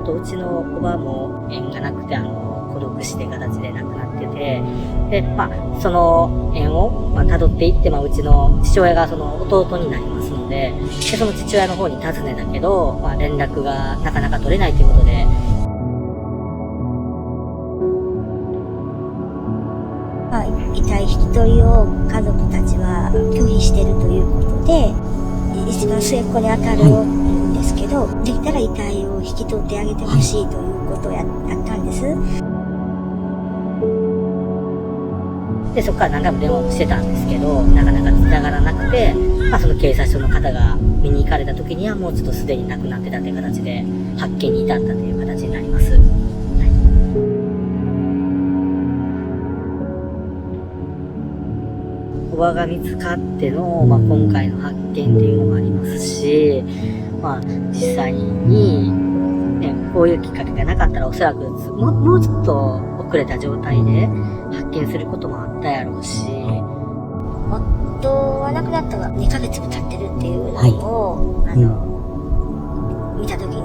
とうちのおばも縁がなくて孤独死って形で亡くなってて、で、その縁を辿っていって、うちの父親がその弟になりますので、その父親の方に尋ねたけど、連絡がなかなか取れないということで、遺体引き取りを家族たちは拒否しているということで、一番末っ子に当たるんですけど、できたら遺体を引き取ってあげてほしいということをやったんです。で、そこから何回も電話もしてたんですけど、なかなか繋がらなくて、その警察署の方が見に行かれた時にはもうちょっとすでに亡くなってたという形で、発見に至ったという形になります。おばが見つかっての、今回の発見っていうのもありますし、実際に、こういうきっかけがなかったらおそらくもうちょっと遅れた状態で発見することもあったやろうし、夫は亡くなったのが2ヶ月も経ってるっていうのを、見たときに、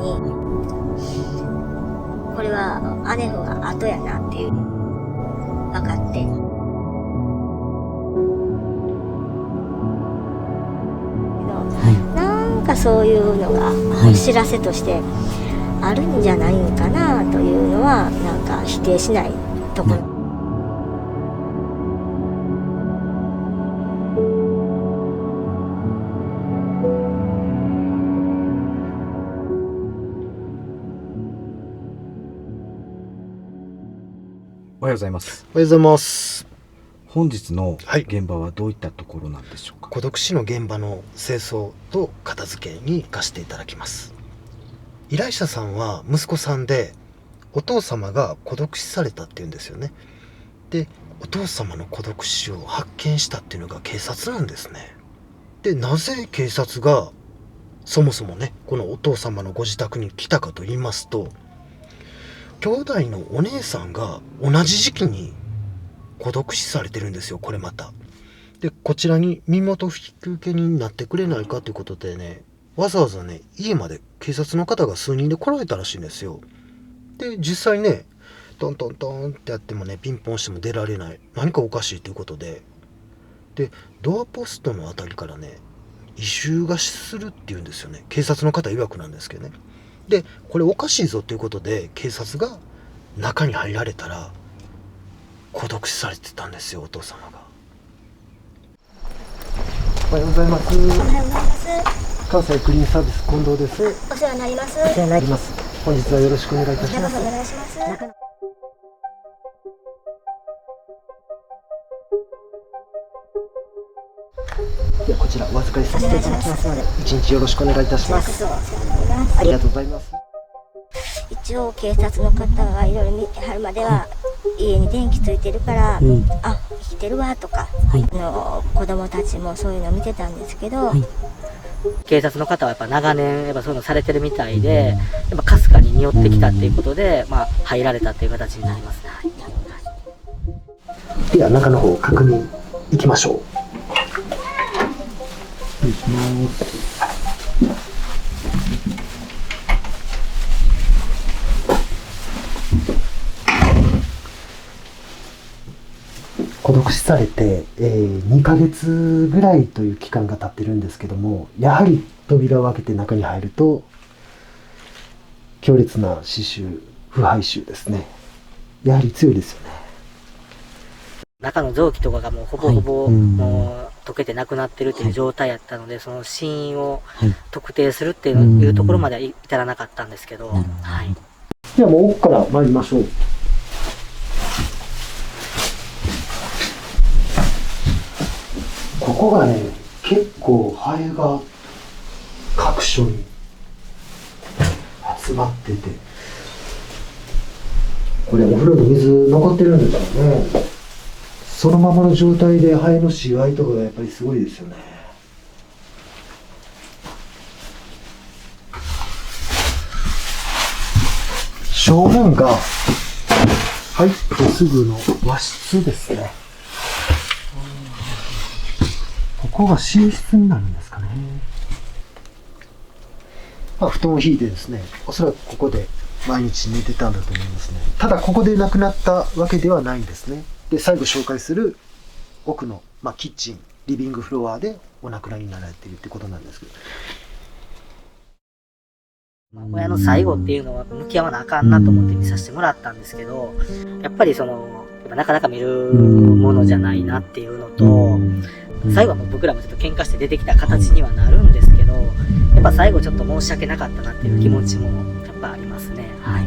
これは姉のが後やなっていう分かって、なんかそういうのがお知らせとしてあるんじゃないんかなというのはなんか否定しないところ。おはようございます。おはようございます。本日の現場はどういったところなんでしょうか。孤独死の現場の清掃と片付けに貸していただきます。依頼者さんは息子さんで、お父様が孤独死されたっていうんですよね。で、お父様の孤独死を発見したっていうのが警察なんですね。で、なぜ警察がそもそもね、このお父様のご自宅に来たかと言いますと、兄弟のお姉さんが同じ時期に孤独死されてるんですよ、これまた。で、こちらに身元引き受け人になってくれないかということでね、わざわざね、家まで警察の方が数人で来られたらしいんですよ。で、実際ね、トントントンってやってもね、ピンポンしても出られない。何かおかしいということで。で、ドアポストのあたりからね、異臭がするっていうんですよね。警察の方曰くなんですけどね。で、これおかしいぞということで、警察が中に入られたら、孤独死されてたんですよ、お父様が。おはようございます。おはようございます。関西クリーンサービス近藤です。お世話になります。お世話になります。本日はよろしくお願いいたします。お願いします。ではこちらお預かりさせていただきますので、一日よろしくお願いいたします。ありがとうございます。一応警察の方がいろいろ見てはるまでは、家に電気ついてるから、あ、生きてるわとか、子供たちもそういうの見てたんですけど、警察の方はやっぱ長年やっぱそういうのされてるみたいで、やっぱかすかに匂ってきたっていうことで、入られたっていう形になりますね。では中の方確認いきましょう。失礼します。孤独死されて、2ヶ月ぐらいという期間が経ってるんですけども、やはり扉を開けて中に入ると強烈な死臭、腐敗臭ですね。やはり強いですよね。中の臓器とかがもうほぼほぼもう溶けてなくなってるっていう状態やったので、その死因を特定するっていうところまでは至らなかったんですけど、ではもう奥から参りましょう。ここがね、結構ハエが各所に集まってて、これお風呂に水残ってるんですよね。そのままの状態でハエの死骸とかがやっぱりすごいですよね。正面が入ってすぐの和室ですね。ここが寝室になるんですかね。布団を敷いてですね、おそらくここで毎日寝てたんだと思いますね。ただここで亡くなったわけではないんですね。で、最後紹介する奥の、キッチン、リビングフロアでお亡くなりになられているってことなんですけど。親の最後っていうのは向き合わなあかんなと思って見させてもらったんですけど、やっぱりやっぱなかなか見るものじゃないなっていうのと、最後はもう僕らもちょっと喧嘩して出てきた形にはなるんですけど、やっぱ最後ちょっと申し訳なかったなっていう気持ちもやっぱありますね。はい。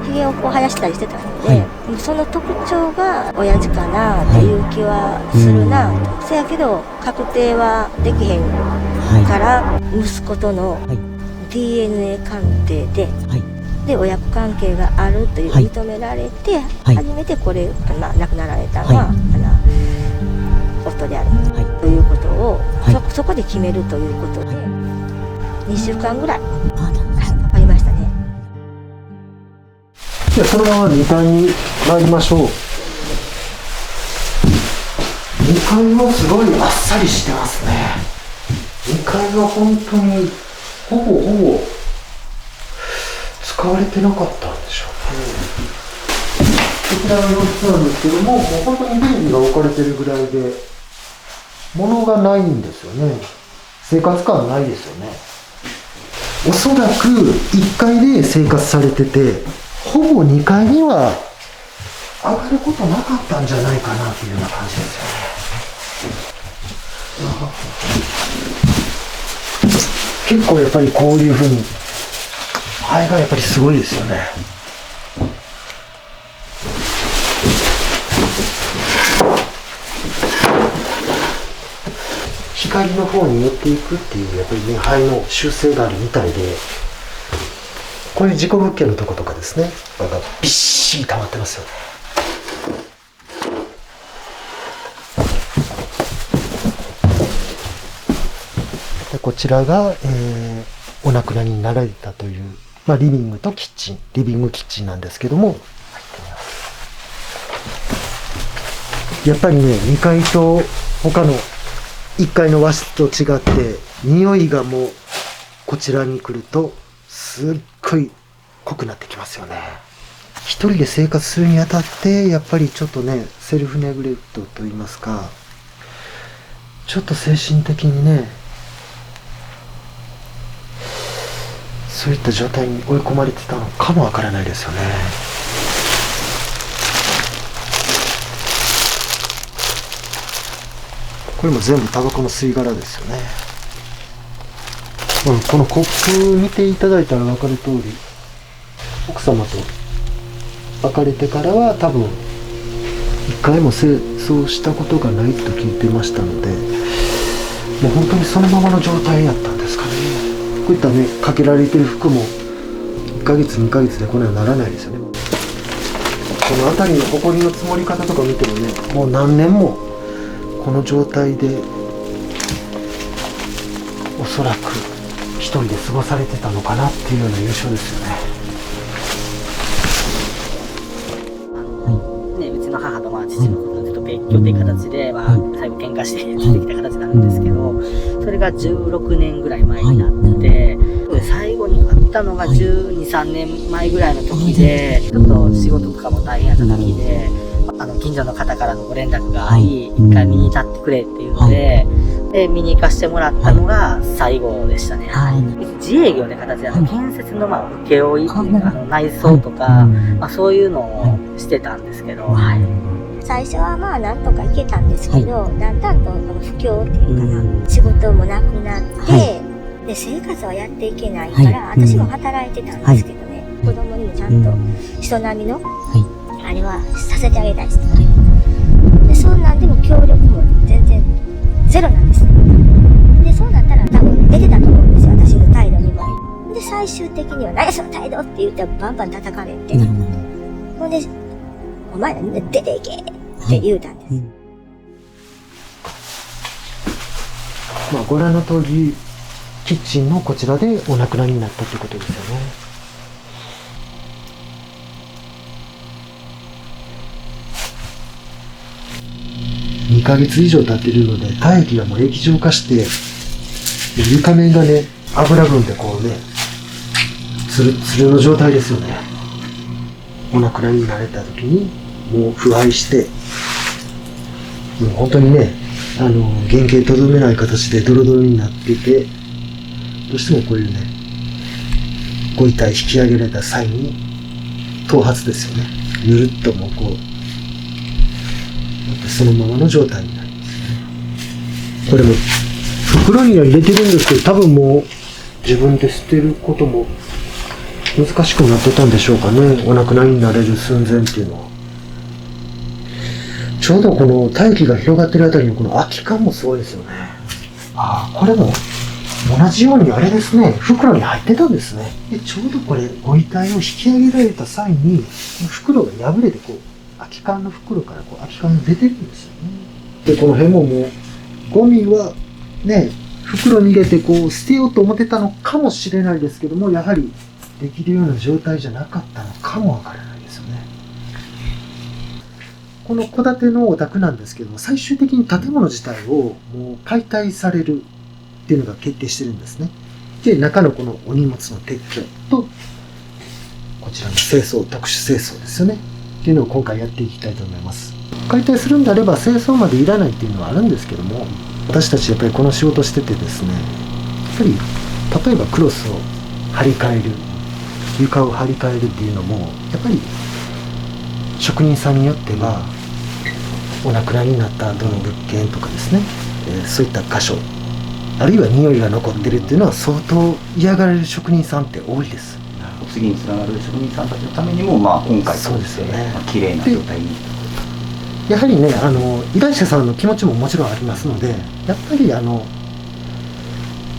ひげをこう生やしたりしてたので、その特徴が親父かなっていう気はするなと。せやけど確定はできへんから、息子との DNA 鑑定で親子関係があるという認められて、初めてこれ、亡くなられたのは、夫であるということを、そこで決めるということで、2週間ぐらいかかりましたね。じゃあそのまま2階に参りましょう。2階はすごいあっさりしてますね。2階は本当にほぼ使われてなかったんでしょうね。こちらの様子なんですけども、もう本当にテレビが置かれてるぐらいで物がないんですよね。生活感ないですよね。おそらく1階で生活されてて、ほぼ2階には上がることなかったんじゃないかなというような感じですよね。結構やっぱりこういうふうに肺がやっぱりすごいですよね。光の方に寄っていくっていうやっぱりね、肺の習性があるみたいで、こういう事故物件のとことかですね、びっしり溜まってますよね。でこちらが、お亡くなりになられたという、リビングとキッチン、リビングキッチンなんですけども、入ってみます。やっぱりね、2階と他の1階の和室と違って、匂いがもうこちらに来るとすっごい濃くなってきますよね。一人で生活するにあたってやっぱりちょっとね、セルフネグレクトといいますか、ちょっと精神的にね、そういった状態に追い込まれてたのかもわからないですよね。これも全部タバコの吸い殻ですよね。このコップ見ていただいたら分かる通り、奥様と別れてからは多分一回も清掃したことがないと聞いてましたので、もう本当にそのままの状態やったんですかね。こういったね、かけられてる服も1ヶ月2ヶ月でこのようにならないですよね。この辺りの埃の積もり方とか見てもね、もう何年もこの状態でおそらく一人で過ごされてたのかなっていうような印象ですよね。うちの母と父のことでちょっと別居という形で、最後喧嘩して出てきた形になるんですけど、それが16年ぐらい前になって、最後に会ったのが12、3年前ぐらいの時で、ちょっと仕事とかも大変やった時で、近所の方からのご連絡があり、一回見に行ってくれっていうので、見に行かせてもらったのが最後でしたね。自営業で形で建設の請負っていうか、内装とか、そういうのをしてたんですけど、最初はなんとか行けたんですけど、だんだんとこの不況っていうかな、仕事もなくなって、で生活はやっていけないから、私も働いてたんですけどね、子供にもちゃんと人並みの、あれはさせてあげたいです。でそんなんでも協力も全然ゼロなんですね。でそうなったら多分出てたと思うんですよ、私の態度にも。で最終的には「何その態度!」って言ってバンバン叩かれて、ほんで「お前ら出ていけ!」って言うたんです。ご覧の通りキッチンのこちらでお亡くなりになったということですよね。2ヶ月以上経っているので、体液がもう液状化して床面がね、油分でこうね、つるつるの状態ですよね。お亡くなりになれた時にもう腐敗して、もう本当にね、原型とどめない形でドロドロになっていて、どうしてもこういうね、ご遺体引き上げられた際に頭髪ですよね、ぬるっともうこうそのままの状態になりますね。これも袋には入れてるんですけど、多分もう自分で捨てることも難しくなってたんでしょうかね。お亡くなりになれる寸前っていうのは。ちょうどこの大気が広がってるあたりのこの空き缶もすごいですよね。ああ、これも同じようにあれですね、袋に入ってたんですね。でちょうどこれご遺体を引き上げられた際にこの袋が破れてこう空き缶の袋からこう空き缶が出てるんですよね。でこの辺ももうゴミはね、袋に入れてこう捨てようと思ってたのかもしれないですけども、やはりできるような状態じゃなかったのかもわからないですよね。この戸建てのお宅なんですけども、最終的に建物自体をもう解体されるっていうのが決定してるんですね。で、中のこのお荷物の撤去と、こちらの清掃、特殊清掃ですよね。っていうのを今回やっていきたいと思います。解体するんであれば清掃までいらないっていうのはあるんですけども、私たちやっぱりこの仕事しててですね、やっぱり例えばクロスを張り替える、床を張り替えるっていうのも、やっぱり職人さんによってはお亡くなりになった後の物件とかですね、そういった箇所、あるいは匂いが残ってるっていうのは相当嫌がられる職人さんって多いです。次につながる職人さんたちのためにも、今回そうですよね、綺麗な状態に。やはりね、依頼者さんの気持ちももちろんありますので、やっぱり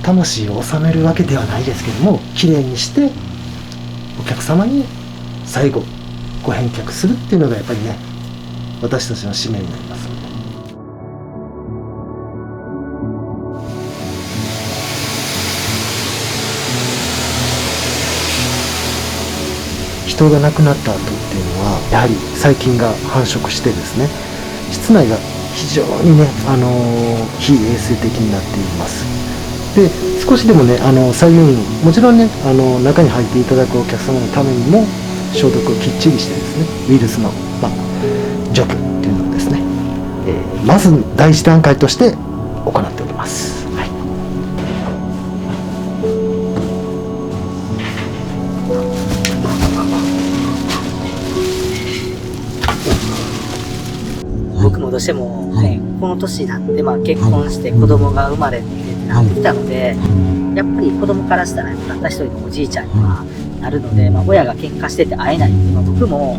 魂を収めるわけではないですけども、綺麗にしてお客様に最後ご返却するっていうのがやっぱりね、私たちの使命になりますので。人が亡くなった後っていうのはやはり細菌が繁殖してですね、室内が非常にね、非衛生的になっています。で、少しでもね、作業員、もちろんね、中に入っていただくお客様のためにも消毒をきっちりしてですね、ウイルスの、除去っていうのをですね、まず第一段階として行っております。はい。僕もどうしてもね、この年になって結婚して子供が生まれてってなってきたので、やっぱり子供からしたらたった一人のおじいちゃんにはなるので、親が喧嘩してて会えないっていうのは僕も、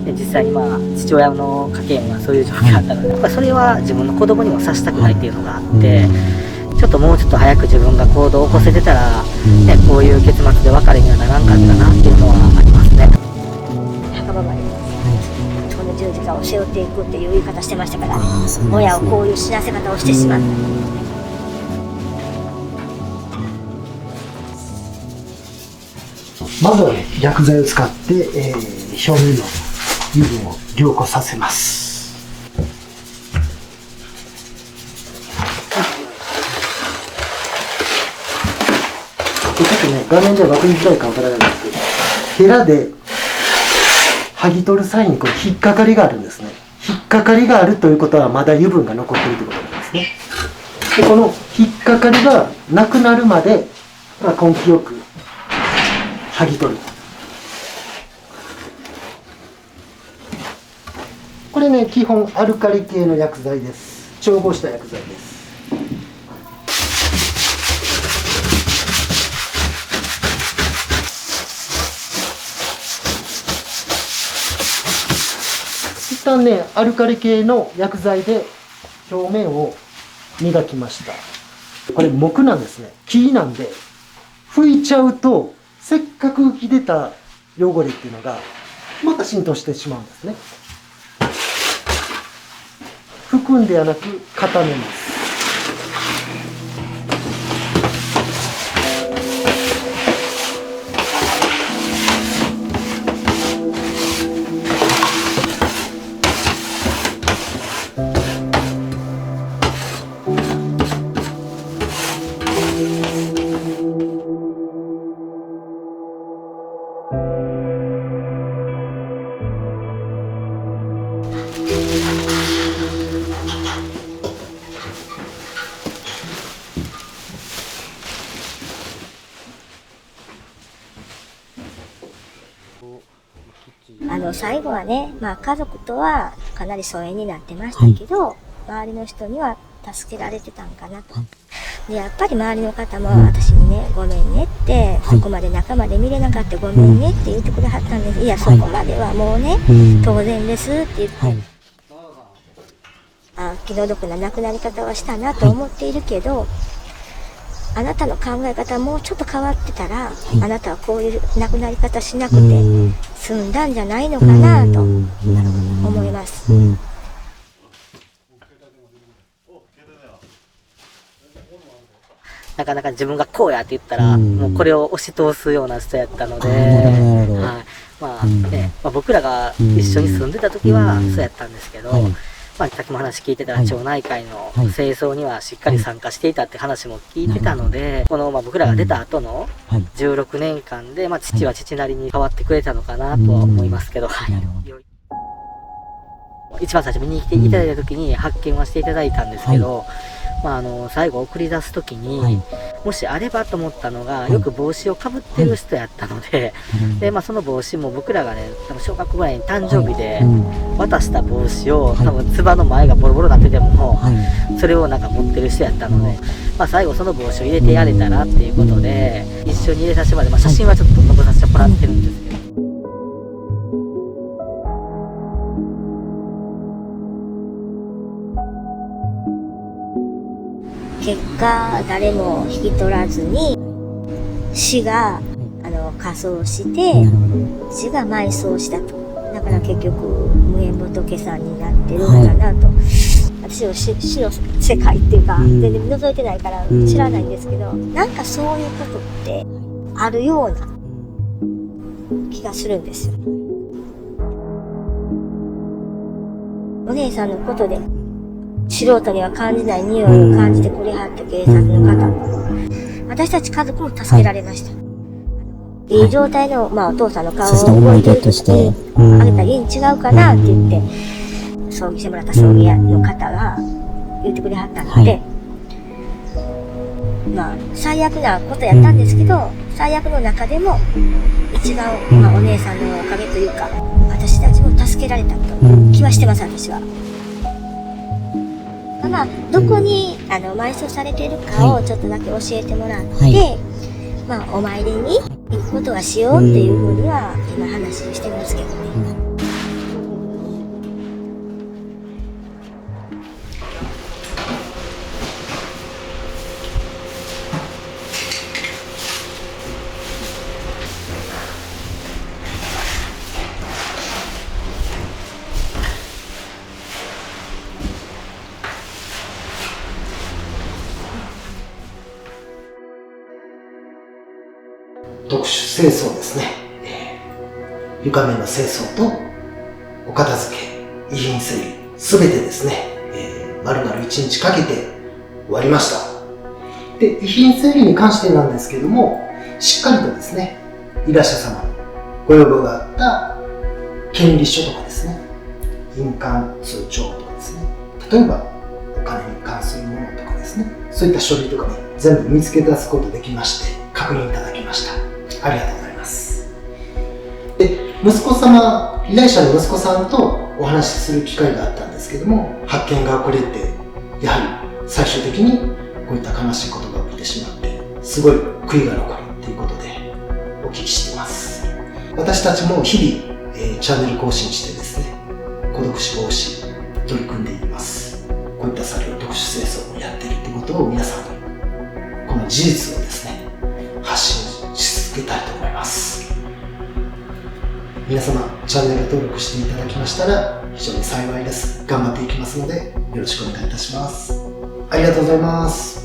ね、実際に父親の家系にはそういう状況があったので、やっぱりそれは自分の子供にもさせたくないっていうのがあって、ちょっともうちょっと早く自分が行動を起こせてたら、ね、こういう結末で別れにはならんかったなっていうのはありますね。墓場までこの十字架を背負っていくっていう言い方してましたから、親をこういう死なせ方をしてしまった。まずはね、薬剤を使って、表面の油分を凝固させます。ちょっとね、画面では分かりづらいか分からないんですけど、ヘラで剥ぎ取る際にこれ引っかかりがあるんですね。引っかかりがあるということはまだ油分が残っているということなんですね。で、この引っかかりがなくなるまで根気よく剥ぎ取る。これね、基本アルカリ系の薬剤です。調合した薬剤です。一旦ね、アルカリ系の薬剤で表面を磨きました。これ木なんですね。木なんで拭いちゃうとせっかく浮き出た汚れっていうのがまた浸透してしまうんですね。拭くんではなく固めます。最後はね、家族とはかなり疎遠になってましたけど、周りの人には助けられてたんかなと。で、やっぱり周りの方も私にね、ごめんねって、ここまで中まで見れなかったごめんねって言ってくれはったんです。いや、そこまではもうね、当然ですって言って、気の毒な亡くなり方はしたなと思っているけど、あなたの考え方もうちょっと変わってたら、あなたはこういう亡くなり方しなくて済んだんじゃないのかなと思います。なかなか自分がこうやって言ったら、もうこれを押し通すような人やったので、はい。僕らが一緒に住んでた時はそうやったんですけど、さっきも話聞いてたら町内会の清掃にはしっかり参加していたって話も聞いてたので、この僕らが出た後の16年間で、父は父なりに変わってくれたのかなとは思いますけど、一番最初見に来ていただいた時に発見はしていただいたんですけど、最後送り出す時に、もしあればと思ったのが、よく帽子をかぶってる人やったので、で、その帽子も僕らがね、多分小学校ぐらいに誕生日で渡した帽子を、多分つばの前がボロボロになってても、それをなんか持ってる人やったので、最後その帽子を入れてやれたらっていうことで、一緒に入れさせてもらって、写真はちょっと残させてもらってるんですけど。結果、誰も引き取らずに、死が、火葬して、死が埋葬したと。だから結局、無縁仏さんになってるのかなと。私は死の世界っていうか、全然覗いてないから知らないんですけど、なんかそういうことってあるような気がするんですよ。お姉さんのことで、素人には感じない匂いを感じてくれはった警察の方も、私たち家族も助けられました。いい状態の、お父さんの顔を覚えてるとして、あげたらいいに違うかなって言って、葬儀してもらった葬儀屋の方が言ってくれはったので、最悪なことやったんですけど、最悪の中でも、一番、お姉さんのおかげというか、私たちも助けられたと気はしてます、私は。どこに埋葬されているかをちょっとだけ教えてもらって、お参りに行くことはしようっていうふうには今話をしてますけどね。特殊清掃ですね。床面の清掃とお片付け、遺品整理、すべてですね、丸々1日かけて終わりました。で、遺品整理に関してなんですけども、しっかりとですね、依頼者様ご要望があった権利書とかですね、印鑑通帳とかですね、例えばお金に関するものとかですね、そういった書類とかね、全部見つけ出すことできまして、確認いただきました。ありがとうございます。で、息子様、依頼者の息子さんとお話しする機会があったんですけども、発見が遅れて、やはり最終的にこういった悲しいことが起きてしまって、すごい悔いが残るということでお聞きしています。私たちも日々、チャンネル更新してですね、孤独死防止取り組んでいます。こういった作業、特殊清掃をやっているということを皆さんに、この事実をですね、発信し続けたいと思います。皆様、チャンネル登録していただきましたら非常に幸いです。頑張っていきますのでよろしくお願いいたします。ありがとうございます。